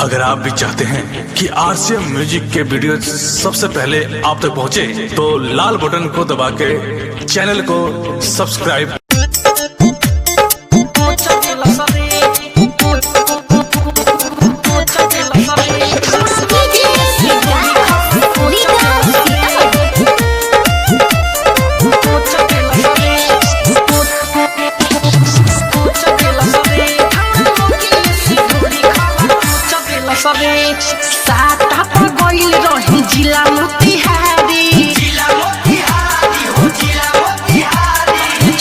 अगर आप भी चाहते हैं कि आरसीएम म्यूजिक के वीडियो सबसे पहले आप तक पहुंचे, तो लाल बटन को दबा के चैनल को सब्सक्राइब। साता पर गइल रही जिला मोतिहारी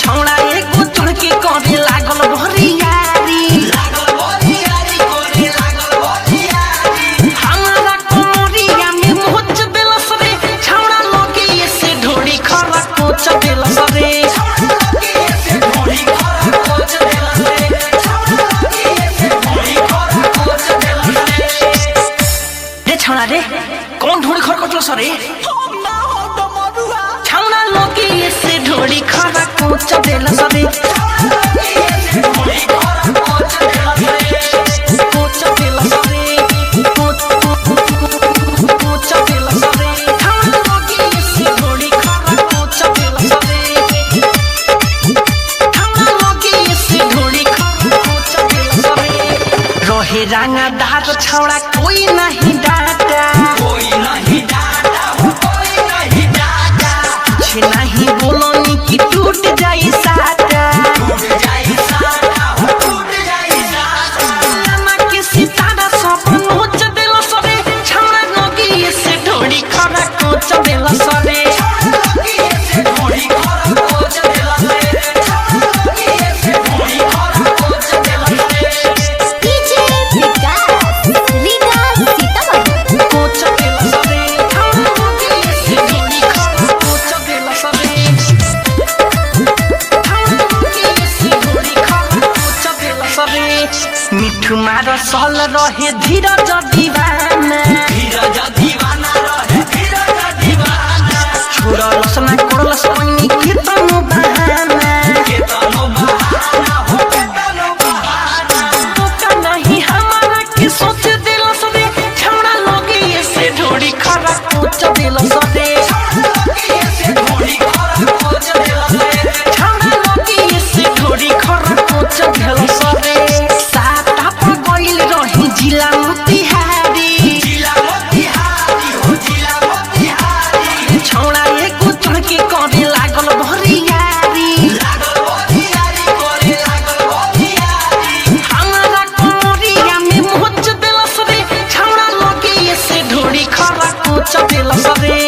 छौड़ा एगो चढ़ के करे लागल भरियारी हमारा कोमरिया में मोच देलस रे छौड़ा लगे से ढोड़ी खरा कोच देलस रे छौड़ा रे कौन ढोड़ी खर कटलो सरे छौड़ा लोगी से ढोड़ी खरा कोच देला सरे रंगदार छौड़ा कोई नहीं डाटा कुछ नहीं बोलोनी कि टूट जाई साटा के सितारा सब नोच देला सरे छौड़ा नगी से ढोड़ी खरा कोच देला सरे मिठू मार सल रहे धीरज दीवाना छोड़लस ना करलस पैनी केतनो बहाना धोखा नहीं हमारा के सोच देलस रे छौड़ा लगे से ढोड़ी खरा कोच देलस रे छौड़ा लगे से ढोड़ी खरा कोच देलस रे जिला मोतिहारी छौड़ा एगो चढ़ के करे लागल भरियारी हमारा कोमरिया में मोच देलस रे छौड़ा लगे से ढोड़ी खरा कोच देलस रे